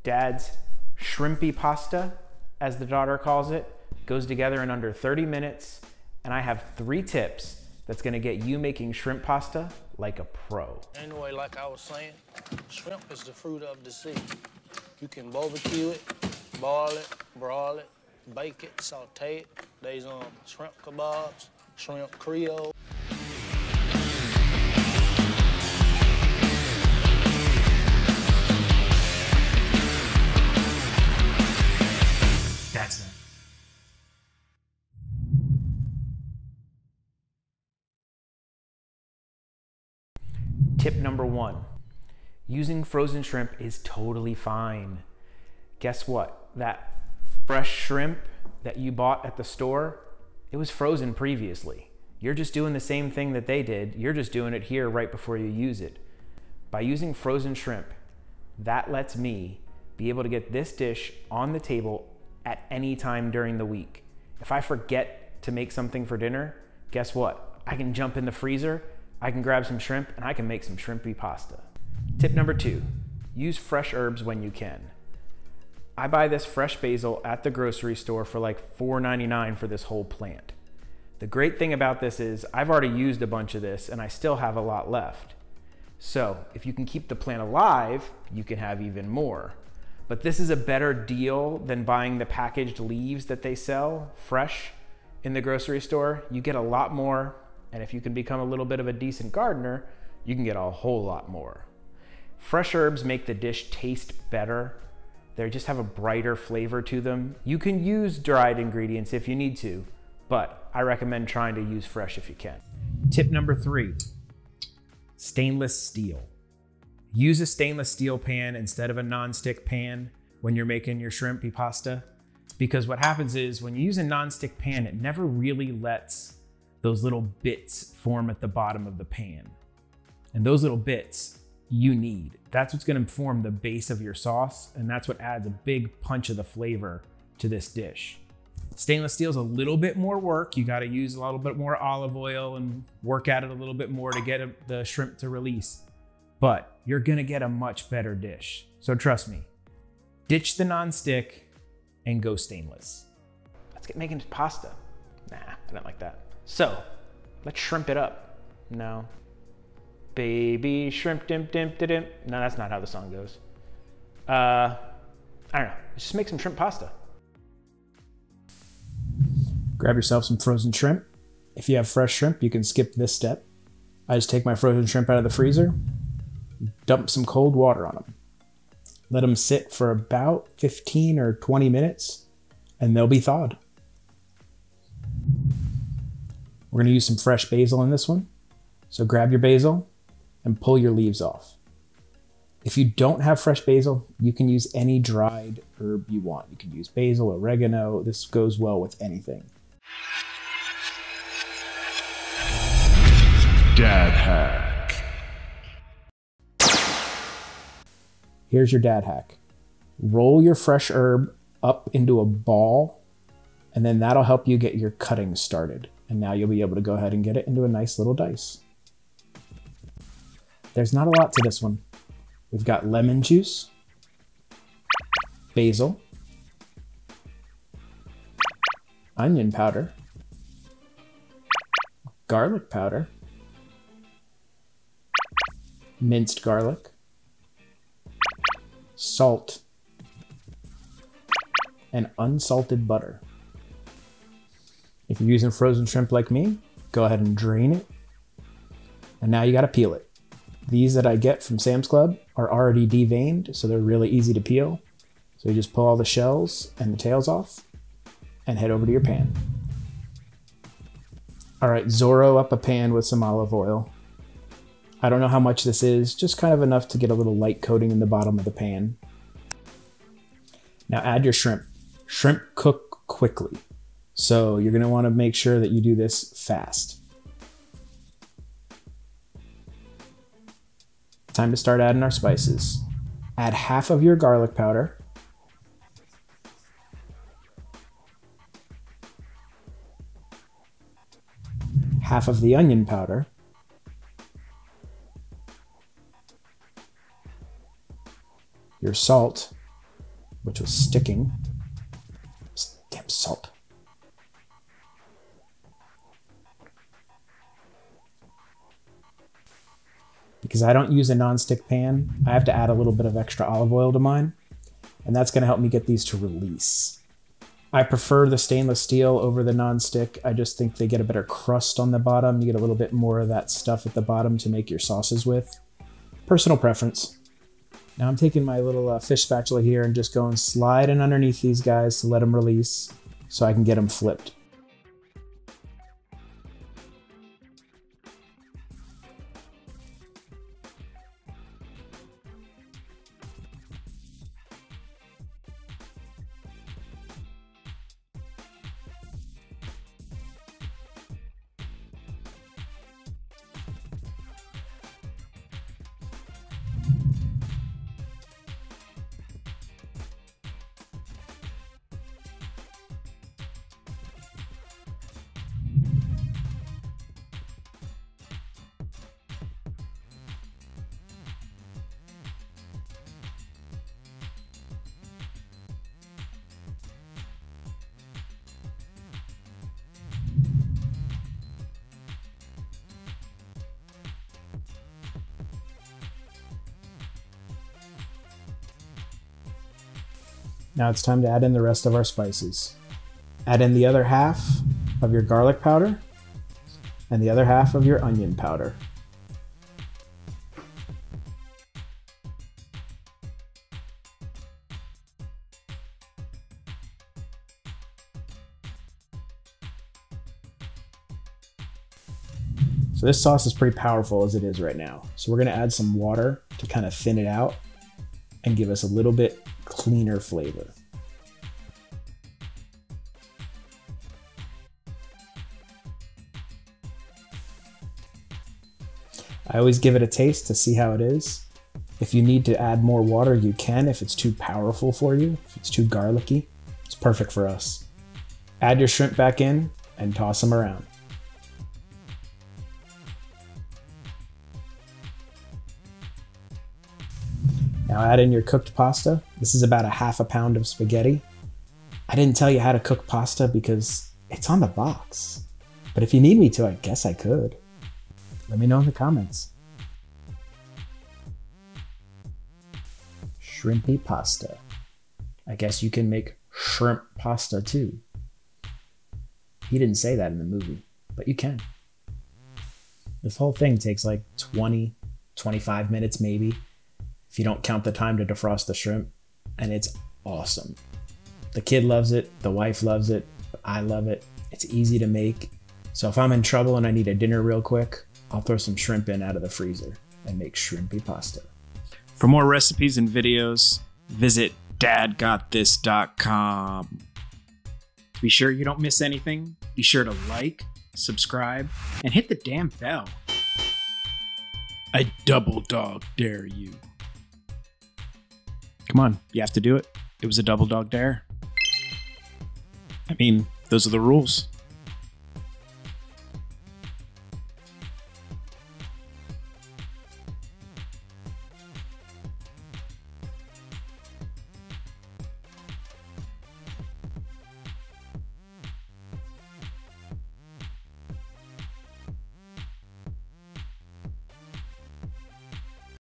Dad's Shrimpy pasta, as the daughter calls it, goes together in under 30 minutes, and I have 3 tips that's gonna get you making shrimp pasta like a pro. Anyway, like I was saying, shrimp is the fruit of the sea. You can barbecue it, boil it, broil it, bake it, saute it. There's shrimp kebabs, shrimp creole. That's it. Tip number 1, using frozen shrimp is totally fine. Guess what? That fresh shrimp that you bought at the store, it was frozen previously. You're just doing the same thing that they did. You're just doing it here right before you use it. By using frozen shrimp, that lets me be able to get this dish on the table at any time during the week. If I forget to make something for dinner, guess what? I can jump in the freezer, I can grab some shrimp, and I can make some shrimpy pasta. Tip number 2, use fresh herbs when you can. I buy this fresh basil at the grocery store for like $4.99 for this whole plant. The great thing about this is I've already used a bunch of this and I still have a lot left. So if you can keep the plant alive, you can have even more. But this is a better deal than buying the packaged leaves that they sell fresh in the grocery store. You get a lot more, and if you can become a little bit of a decent gardener, you can get a whole lot more. Fresh herbs make the dish taste better. They just have a brighter flavor to them. You can use dried ingredients if you need to, but I recommend trying to use fresh if you can. Tip number 3, stainless steel. Use a stainless steel pan instead of a non-stick pan when you're making your shrimpy pasta, because what happens is when you use a non-stick pan, it never really lets those little bits form at the bottom of the pan. And those little bits you need. That's what's gonna form the base of your sauce, and that's what adds a big punch of the flavor to this dish. Stainless steel is a little bit more work. You gotta use a little bit more olive oil and work at it a little bit more to get the shrimp to release. But you're gonna get a much better dish. So trust me, ditch the non-stick and go stainless. Let's get making pasta. Nah, I don't like that. So let's shrimp it up. No. Baby shrimp dim dim dim dim. No, that's not how the song goes. I don't know, let's just make some shrimp pasta. Grab yourself some frozen shrimp. If you have fresh shrimp, you can skip this step. I just take my frozen shrimp out of the freezer, dump some cold water on them. Let them sit for about 15 or 20 minutes and they'll be thawed. We're gonna use some fresh basil in this one. So grab your basil and pull your leaves off. If you don't have fresh basil, you can use any dried herb you want. You can use basil, oregano. This goes well with anything. Dad hack. Here's your dad hack. Roll your fresh herb up into a ball, and then that'll help you get your cutting started. And now you'll be able to go ahead and get it into a nice little dice. There's not a lot to this one. We've got lemon juice, basil, onion powder, garlic powder, minced garlic, salt, and unsalted butter. If you're using frozen shrimp like me, go ahead and drain it. And now you gotta peel it. These that I get from Sam's Club are already deveined, so they're really easy to peel. So you just pull all the shells and the tails off and head over to your pan. All right, Zorro up a pan with some olive oil. I don't know how much this is, just kind of enough to get a little light coating in the bottom of the pan. Now add your shrimp. Shrimp cook quickly, so you're gonna wanna make sure that you do this fast. Time to start adding our spices. Add half of your garlic powder. Half of the onion powder. Your salt. which was sticking. Damn salt. Because I don't use a non-stick pan, I have to add a little bit of extra olive oil to mine, and that's going to help me get these to release. I prefer the stainless steel over the non-stick. I just think they get a better crust on the bottom. You get a little bit more of that stuff at the bottom to make your sauces with. Personal preference. Now I'm taking my little fish spatula here and just going sliding underneath these guys to let them release so I can get them flipped. Now it's time to add in the rest of our spices. Add in the other half of your garlic powder and the other half of your onion powder. So this sauce is pretty powerful as it is right now. So we're gonna add some water to kind of thin it out and give us a little bit cleaner flavor. I always give it a taste to see how it is. If you need to add more water, you can if it's too powerful for you, if it's too garlicky. It's perfect for us. Add your shrimp back in and toss them around. Now add in your cooked pasta. This is about a half a pound of spaghetti. I didn't tell you how to cook pasta because it's on the box. But if you need me to, I guess I could. Let me know in the comments. Shrimpy pasta. I guess you can make shrimp pasta too. He didn't say that in the movie, but you can. This whole thing takes like 20, 25 minutes maybe, if you don't count the time to defrost the shrimp, and it's awesome. The kid loves it, the wife loves it, I love it. It's easy to make. So if I'm in trouble and I need a dinner real quick, I'll throw some shrimp in out of the freezer and make shrimpy pasta. For more recipes and videos, visit dadgotthis.com. To be sure you don't miss anything, be sure to like, subscribe, and hit the damn bell. I double dog dare you. Come on, you have to do it. It was a double dog dare. I mean, those are the rules.